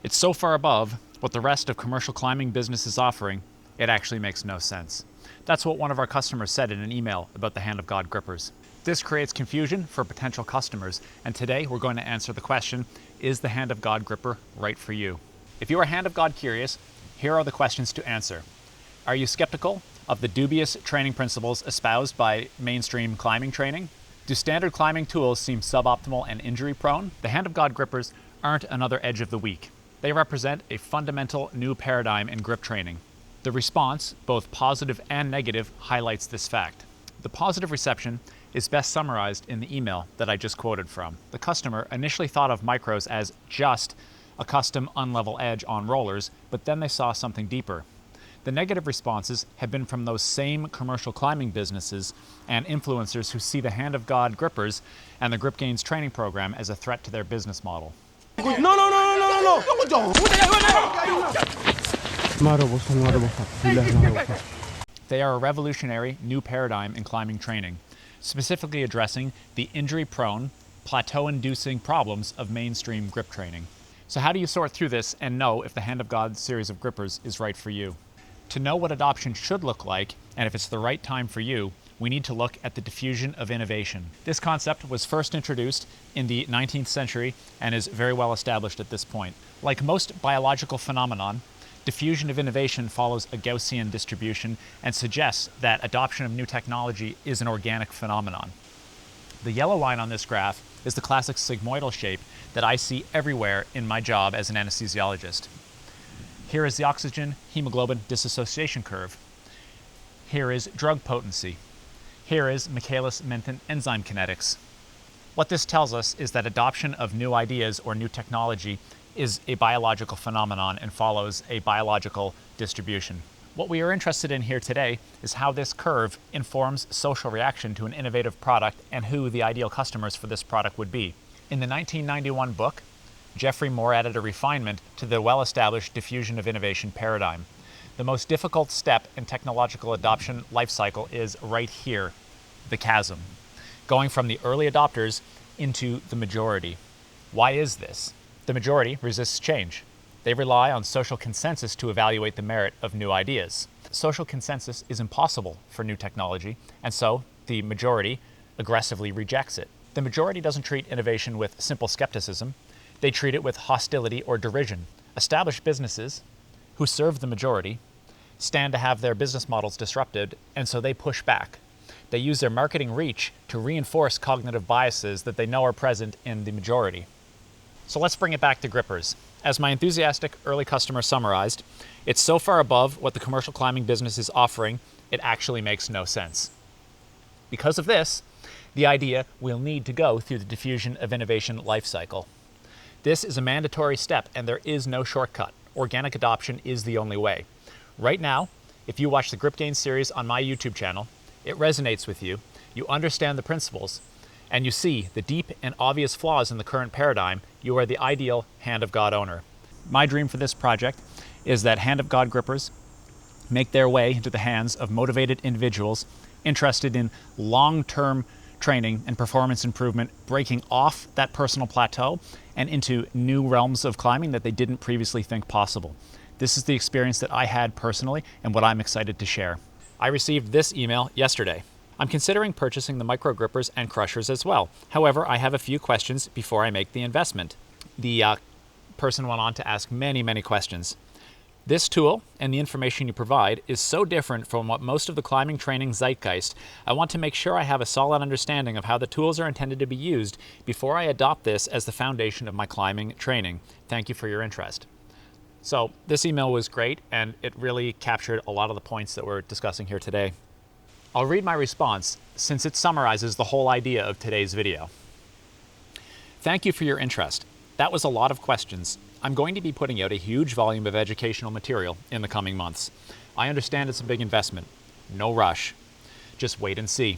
It's so far above what the rest of commercial climbing business is offering, it actually makes no sense. That's what one of our customers said in an email about the Hand of God grippers. This creates confusion for potential customers, and today we're going to answer the question, is the Hand of God gripper right for you? If you are Hand of God curious, here are the questions to answer. Are you skeptical of the dubious training principles espoused by mainstream climbing training? Do standard climbing tools seem suboptimal and injury prone? The Hand of God grippers aren't another edge of the week. They represent a fundamental new paradigm in grip training. The response, both positive and negative, highlights this fact. The positive reception is best summarized in the email that I just quoted from. The customer initially thought of micros as just a custom unlevel edge on rollers, but then they saw something deeper. The negative responses have been from those same commercial climbing businesses and influencers who see the Hand of God grippers and the Grip Gains training program as a threat to their business model. No. They are a revolutionary new paradigm in climbing training, specifically addressing the injury-prone, plateau-inducing problems of mainstream grip training. So how do you sort through this and know if the Hand of God series of grippers is right for you? To know what adoption should look like and if it's the right time for you, we need to look at the diffusion of innovation. This concept was first introduced in the 19th century and is very well established at this point. Like most biological phenomenon, diffusion of innovation follows a Gaussian distribution and suggests that adoption of new technology is an organic phenomenon. The yellow line on this graph is the classic sigmoidal shape that I see everywhere in my job as an anesthesiologist. Here is the oxygen hemoglobin dissociation curve. Here is drug potency. Here is Michaelis-Menten enzyme kinetics. What this tells us is that adoption of new ideas or new technology is a biological phenomenon and follows a biological distribution. What we are interested in here today is how this curve informs social reaction to an innovative product and who the ideal customers for this product would be. In the 1991 book, Geoffrey Moore added a refinement to the well-established diffusion of innovation paradigm. The most difficult step in technological adoption life cycle is right here, the chasm, going from the early adopters into the majority. Why is this? The majority resists change. They rely on social consensus to evaluate the merit of new ideas. Social consensus is impossible for new technology, and so the majority aggressively rejects it. The majority doesn't treat innovation with simple skepticism. They treat it with hostility or derision. Established businesses who serve the majority stand to have their business models disrupted, and so they push back. They use their marketing reach to reinforce cognitive biases that they know are present in the majority. So let's bring it back to grippers. As my enthusiastic early customer summarized, it's so far above what the commercial climbing business is offering, it actually makes no sense. Because of this, the idea will need to go through the diffusion of innovation life cycle. This is a mandatory step and there is no shortcut. Organic adoption is the only way. Right now, if you watch the Grip Gains series on my YouTube channel, it resonates with you, you understand the principles, and you see the deep and obvious flaws in the current paradigm, you are the ideal Hand of God owner. My dream for this project is that Hand of God grippers make their way into the hands of motivated individuals interested in long-term training and performance improvement, breaking off that personal plateau and into new realms of climbing that they didn't previously think possible. This is the experience that I had personally and what I'm excited to share. I received this email yesterday. I'm considering purchasing the micro grippers and crushers as well. However, I have a few questions before I make the investment. The person went on to ask many questions. This tool and the information you provide is so different from what most of the climbing training zeitgeist. I want to make sure I have a solid understanding of how the tools are intended to be used before I adopt this as the foundation of my climbing training. Thank you for your interest. So this email was great and it really captured a lot of the points that we're discussing here today. I'll read my response since it summarizes the whole idea of today's video. Thank you for your interest. That was a lot of questions. I'm going to be putting out a huge volume of educational material in the coming months. I understand it's a big investment. No rush. Just wait and see.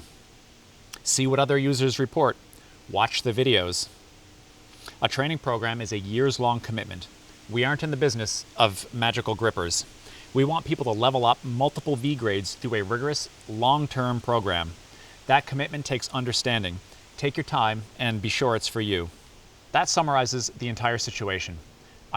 See what other users report. Watch the videos. A training program is a years-long commitment. We aren't in the business of magical grippers. We want people to level up multiple V grades through a rigorous, long-term program. That commitment takes understanding. Take your time and be sure it's for you. That summarizes the entire situation.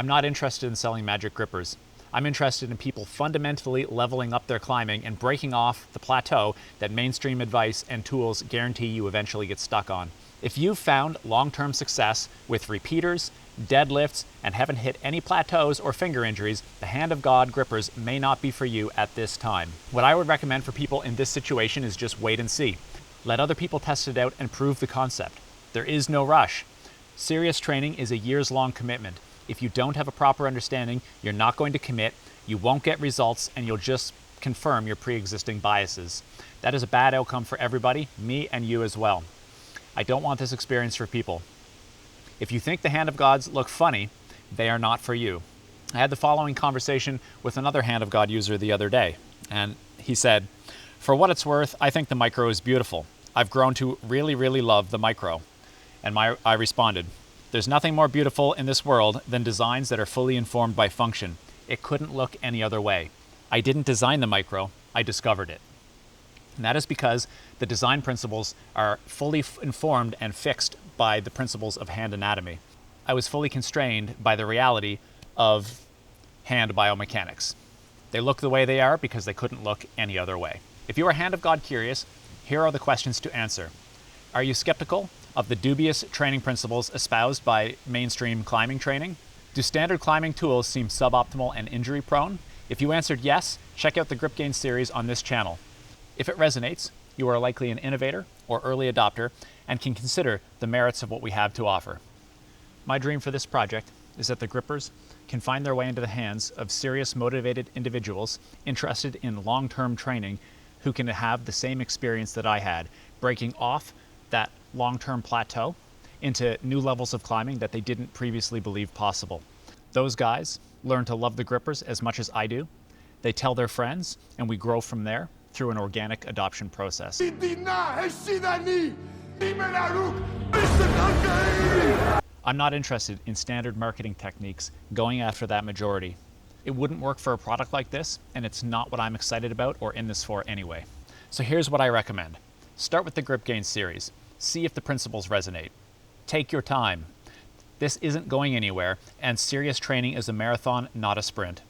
I'm not interested in selling magic grippers. I'm interested in people fundamentally leveling up their climbing and breaking off the plateau that mainstream advice and tools guarantee you eventually get stuck on. If you've found long-term success with repeaters, deadlifts, and haven't hit any plateaus or finger injuries, the Hand of God grippers may not be for you at this time. What I would recommend for people in this situation is just wait and see. Let other people test it out and prove the concept. There is no rush. Serious training is a years-long commitment. If you don't have a proper understanding, you're not going to commit, you won't get results, and you'll just confirm your pre-existing biases. That is a bad outcome for everybody, me and you as well. I don't want this experience for people. If you think the Hand of Gods look funny, they are not for you. I had the following conversation with another Hand of God user the other day, and he said, "For what it's worth, I think the micro is beautiful. I've grown to really, really love the micro." And I responded, "There's nothing more beautiful in this world than designs that are fully informed by function. It couldn't look any other way. I didn't design the micro, I discovered it." And that is because the design principles are fully informed and fixed by the principles of hand anatomy. I was fully constrained by the reality of hand biomechanics. They look the way they are because they couldn't look any other way. If you are Hand of God curious, here are the questions to answer. Are you skeptical of the dubious training principles espoused by mainstream climbing training? Do standard climbing tools seem suboptimal and injury prone? If you answered yes, check out the Grip Gain series on this channel. If it resonates, you are likely an innovator or early adopter and can consider the merits of what we have to offer. My dream for this project is that the grippers can find their way into the hands of serious, motivated individuals interested in long-term training who can have the same experience that I had, breaking off that long-term plateau into new levels of climbing that they didn't previously believe possible. Those guys learn to love the grippers as much as I do. They tell their friends, and we grow from there through an organic adoption process. I'm not interested in standard marketing techniques going after that majority. It wouldn't work for a product like this, and it's not what I'm excited about or in this for anyway. So here's what I recommend. Start with the Grip Gain series. See if the principles resonate. Take your time. This isn't going anywhere, and serious training is a marathon, not a sprint.